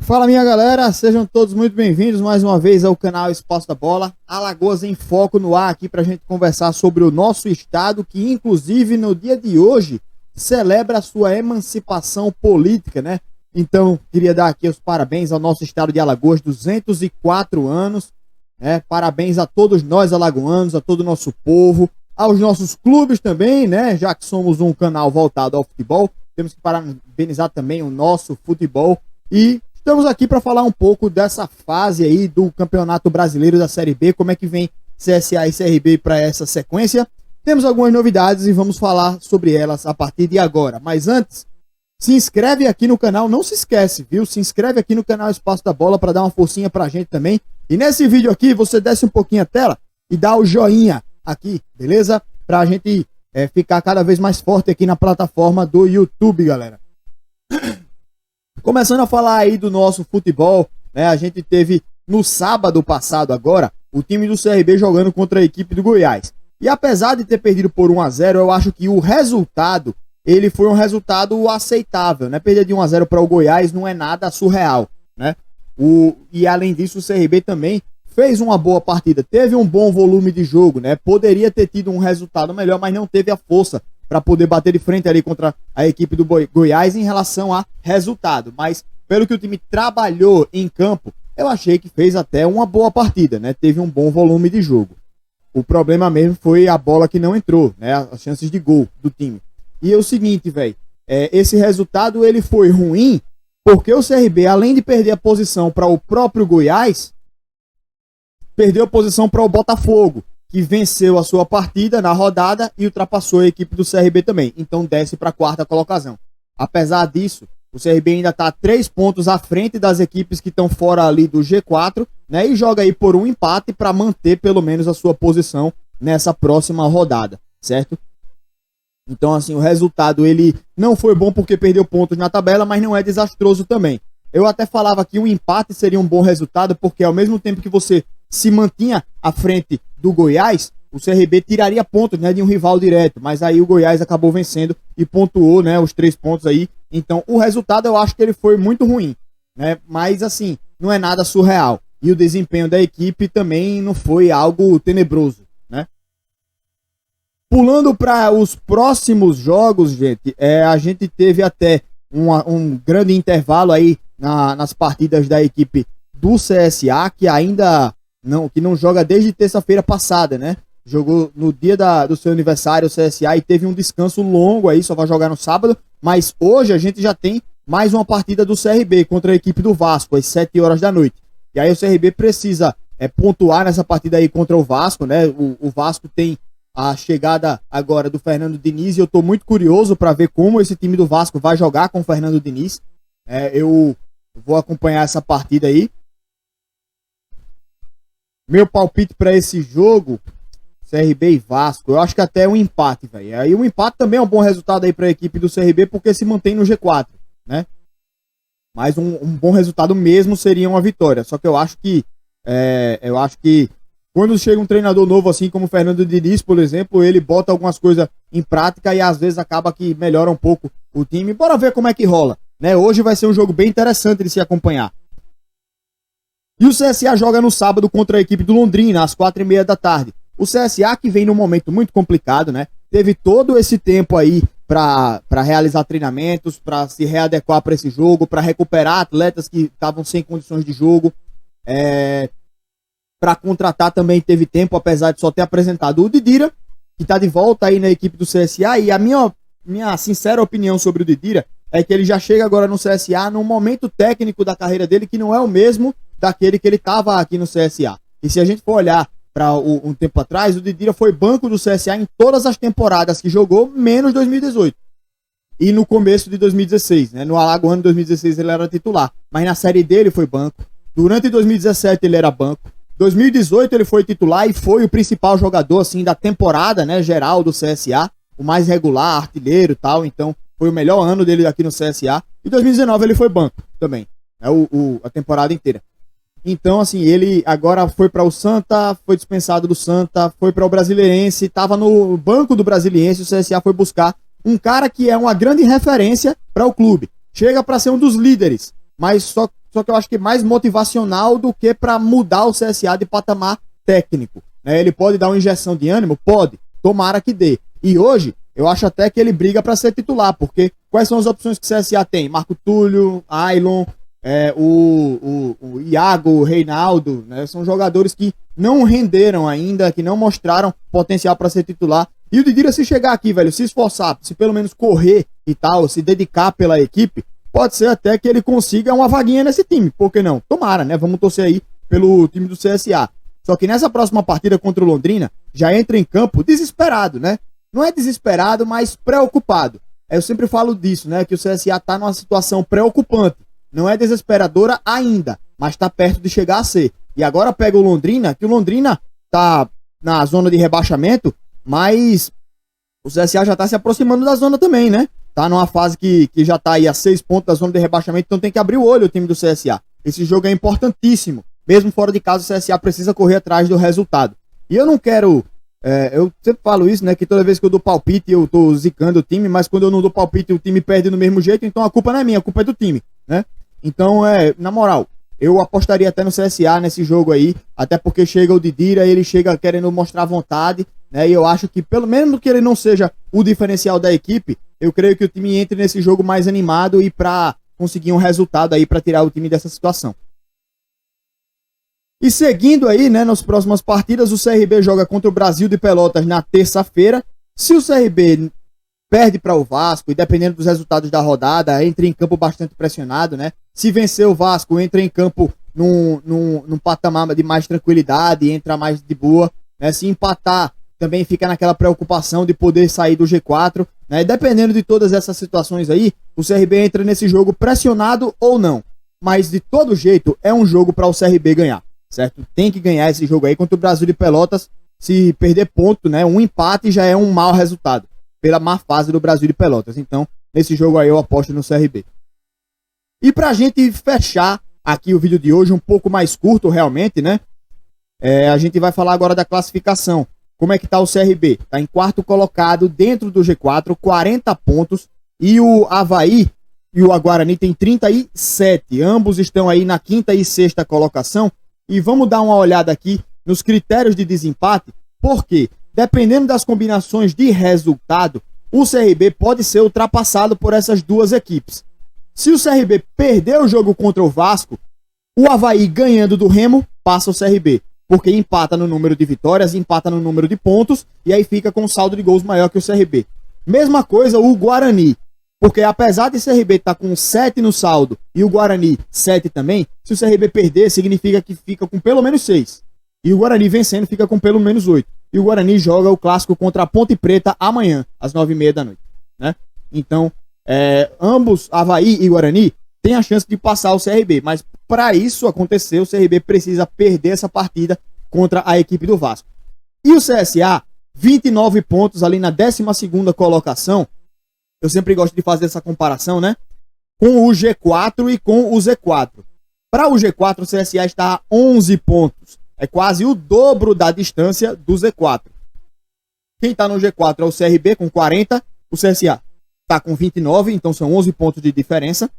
Fala, minha galera, sejam todos muito bem-vindos mais uma vez ao canal Espaço da Bola. Alagoas em Foco no ar aqui para a gente conversar sobre o nosso estado, que inclusive no dia de hoje celebra a sua emancipação política, né? Então, queria dar aqui os parabéns ao nosso estado de Alagoas, 204 anos, né? Parabéns a todos nós alagoanos, a todo o nosso povo, aos nossos clubes também, né? Já que somos um canal voltado ao futebol, temos que parabenizar também o nosso futebol. E estamos aqui para falar um pouco dessa fase aí do Campeonato Brasileiro da Série B, como é que vem CSA e CRB para essa sequência. Temos algumas novidades e vamos falar sobre elas a partir de agora. Mas antes, se inscreve aqui no canal, não se esquece, viu? Se inscreve aqui no canal Espaço da Bola para dar uma forcinha pra gente também. E nesse vídeo aqui, você desce um pouquinho a tela e dá o joinha aqui, beleza? Pra gente ficar cada vez mais forte aqui na plataforma do YouTube, galera. Começando a falar aí do nosso futebol, né? A gente teve no sábado passado agora o time do CRB jogando contra a equipe do Goiás. E apesar de ter perdido por 1-0, eu acho que o resultado, ele foi um resultado aceitável, né? Perder de 1-0 para o Goiás não é nada surreal, né? E além disso, o CRB também fez uma boa partida, teve um bom volume de jogo, né? Poderia ter tido um resultado melhor, mas não teve a força para poder bater de frente ali contra a equipe do Goiás em relação a resultado. Mas pelo que o time trabalhou em campo, eu achei que fez até uma boa partida, né? Teve um bom volume de jogo. O problema mesmo foi a bola que não entrou, né? As chances de gol do time. E é o seguinte, velho, esse resultado ele foi ruim porque o CRB, além de perder a posição para o próprio Goiás, perdeu a posição para o Botafogo, que venceu a sua partida na rodada e ultrapassou a equipe do CRB também. Então desce para a quarta colocação. Apesar disso, o CRB ainda está 3 pontos à frente das equipes que estão fora ali do G4, né? E joga aí por um empate para manter pelo menos a sua posição nessa próxima rodada, certo? Então, assim, o resultado ele não foi bom porque perdeu pontos na tabela, mas não é desastroso também. Eu até falava que um empate seria um bom resultado, porque ao mesmo tempo que você se mantinha à frente do Goiás, o CRB tiraria pontos, né, de um rival direto, mas aí o Goiás acabou vencendo e pontuou, né, os 3 pontos aí. Então o resultado eu acho que ele foi muito ruim, né, mas assim, não é nada surreal. E o desempenho da equipe também não foi algo tenebroso, né. Pulando para os próximos jogos, gente, a gente teve até um grande intervalo aí nas partidas da equipe do CSA, que ainda não joga desde terça-feira passada, né? Jogou no dia do seu aniversário o CSA e teve um descanso longo aí, só vai jogar no sábado, mas hoje a gente já tem mais uma partida do CRB contra a equipe do Vasco, às 7 horas da noite. E aí o CRB precisa pontuar nessa partida aí contra o Vasco, né? O Vasco tem a chegada agora do Fernando Diniz e eu tô muito curioso para ver como esse time do Vasco vai jogar com o Fernando Diniz. Eu vou acompanhar essa partida aí. Meu palpite para esse jogo, CRB e Vasco, eu acho que até um empate, velho. Aí um empate também é um bom resultado aí para a equipe do CRB, porque se mantém no G4, né? Mas um bom resultado mesmo seria uma vitória. Só que eu acho que quando chega um treinador novo assim como o Fernando Diniz, por exemplo, ele bota algumas coisas em prática e às vezes acaba que melhora um pouco o time. Bora ver como é que rola, né? Hoje vai ser um jogo bem interessante de se acompanhar. E o CSA joga no sábado contra a equipe do Londrina, às 4h30 da tarde. O CSA que vem num momento muito complicado, né? Teve todo esse tempo aí para realizar treinamentos, para se readequar para esse jogo, para recuperar atletas que estavam sem condições de jogo. Para contratar também teve tempo, apesar de só ter apresentado o Didira, que está de volta aí na equipe do CSA. E a minha sincera opinião sobre o Didira é que ele já chega agora no CSA num momento técnico da carreira dele que não é o mesmo daquele que ele estava aqui no CSA. E se a gente for olhar para um tempo atrás, o Didira foi banco do CSA em todas as temporadas que jogou, menos 2018. E no começo de 2016, né? No Alagoano de 2016 ele era titular, mas na Série D ele foi banco. Durante 2017 ele era banco. 2018 ele foi titular e foi o principal jogador assim da temporada, né, geral do CSA, o mais regular, artilheiro e tal. Então foi o melhor ano dele aqui no CSA. E 2019 ele foi banco também, né, a temporada inteira. Então, assim, ele agora foi para o Santa, foi dispensado do Santa, foi para o Brasiliense, estava no banco do Brasiliense, o CSA foi buscar um cara que é uma grande referência para o clube. Chega para ser um dos líderes, mas só só que eu acho que mais motivacional do que para mudar o CSA de patamar técnico, né? Ele pode dar uma injeção de ânimo? Pode, tomara que dê. E hoje, eu acho até que ele briga para ser titular, porque quais são as opções que o CSA tem? Marco Túlio, Ailon, o Iago, o Reinaldo, né? São jogadores que não renderam ainda, que não mostraram potencial para ser titular. E o Didira, se chegar aqui, velho, se esforçar, se pelo menos correr e tal, se dedicar pela equipe, pode ser até que ele consiga uma vaguinha nesse time. Por que não? Tomara, né? Vamos torcer aí pelo time do CSA. Só que nessa próxima partida contra o Londrina, já entra em campo desesperado, né? Não é desesperado, mas preocupado. Eu sempre falo disso, né? Que o CSA tá numa situação preocupante. Não é desesperadora ainda, mas tá perto de chegar a ser. E agora pega o Londrina, que o Londrina tá na zona de rebaixamento, mas o CSA já tá se aproximando da zona também, né? Tá numa fase que já tá aí a 6 pontos da zona de rebaixamento, então tem que abrir o olho o time do CSA. Esse jogo é importantíssimo. Mesmo fora de casa, o CSA precisa correr atrás do resultado. E eu não quero... eu sempre falo isso, né? Que toda vez que eu dou palpite, eu tô zicando o time, mas quando eu não dou palpite, o time perde do mesmo jeito, então a culpa não é minha, a culpa é do time, né? Então, na moral, eu apostaria até no CSA nesse jogo aí, até porque chega o Didira, ele chega querendo mostrar vontade, né? E eu acho que, pelo menos que ele não seja o diferencial da equipe, eu creio que o time entre nesse jogo mais animado e pra conseguir um resultado aí pra tirar o time dessa situação. E seguindo aí, né, nas próximas partidas, o CRB joga contra o Brasil de Pelotas na terça-feira. Se o CRB perde para o Vasco, e dependendo dos resultados da rodada, entra em campo bastante pressionado, né? Se vencer o Vasco, entra em campo num patamar de mais tranquilidade, entra mais de boa, né? Se empatar, também fica naquela preocupação de poder sair do G4, né? E dependendo de todas essas situações aí, o CRB entra nesse jogo pressionado ou não. Mas de todo jeito, é um jogo para o CRB ganhar, certo? Tem que ganhar esse jogo aí contra o Brasil de Pelotas. Se perder ponto, né? Um empate já é um mau resultado pela má fase do Brasil de Pelotas. Então, nesse jogo aí eu aposto no CRB. E pra gente fechar aqui o vídeo de hoje, um pouco mais curto realmente, né? A gente vai falar agora da classificação. Como é que tá o CRB? Tá em quarto colocado dentro do G4, 40 pontos. E o Avaí e o Guarani tem 37. Ambos estão aí na quinta e sexta colocação. E vamos dar uma olhada aqui nos critérios de desempate. Por quê? Dependendo das combinações de resultado, o CRB pode ser ultrapassado por essas duas equipes. Se o CRB perder o jogo contra o Vasco, o Avaí ganhando do Remo, passa o CRB. Porque empata no número de vitórias, empata no número de pontos, e aí fica com um saldo de gols maior que o CRB. Mesma coisa o Guarani. Porque apesar de o CRB estar com 7 no saldo e o Guarani 7 também, se o CRB perder, significa que fica com pelo menos 6. E o Guarani vencendo fica com pelo menos 8. E o Guarani joga o clássico contra a Ponte Preta amanhã, às 9h30 da noite, né? Então, ambos, Avaí e Guarani, têm a chance de passar o CRB. Mas para isso acontecer, o CRB precisa perder essa partida contra a equipe do Vasco. E o CSA, 29 pontos ali na 12ª colocação. Eu sempre gosto de fazer essa comparação, né? Com o G4 e com o Z4. Para o G4, o CSA está a 11 pontos. É quase o dobro da distância do Z4. Quem está no G4 é o CRB com 40. O CSA está com 29, então são 11 pontos de diferença.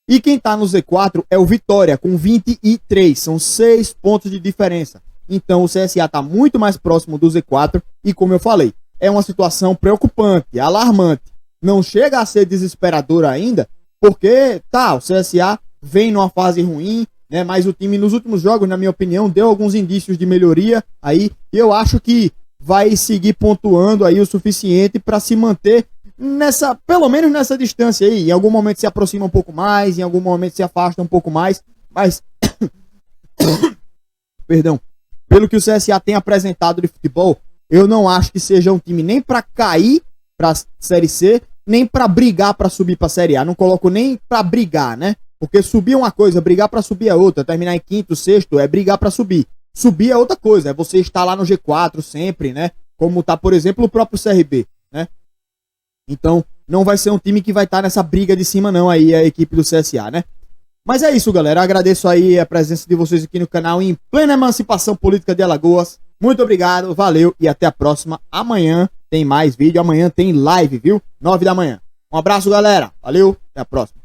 E quem está no Z4 é o Vitória com 23. São 6 pontos de diferença. Então o CSA está muito mais próximo do Z4. E como eu falei, é uma situação preocupante, alarmante. Não chega a ser desesperadora ainda, porque o CSA vem numa fase ruim, né? Mas o time nos últimos jogos, na minha opinião, deu alguns indícios de melhoria aí. E eu acho que vai seguir pontuando aí o suficiente para se manter pelo menos nessa distância aí. Em algum momento se aproxima um pouco mais, em algum momento se afasta um pouco mais, mas perdão, pelo que o CSA tem apresentado de futebol, eu não acho que seja um time nem para cair para Série C, nem para brigar para subir para Série A. Não coloco nem para brigar, né? Porque subir é uma coisa, brigar para subir é outra. Terminar em quinto, sexto é brigar para subir. Subir é outra coisa, é você estar lá no G4 sempre, né? Como tá, por exemplo, o próprio CRB, né? Então, não vai ser um time que vai estar nessa briga de cima não aí, a equipe do CSA, né? Mas é isso, galera. Agradeço aí a presença de vocês aqui no canal em plena emancipação política de Alagoas. Muito obrigado, valeu e até a próxima. Amanhã tem mais vídeo, amanhã tem live, viu? 9 da manhã. Um abraço, galera. Valeu, até a próxima.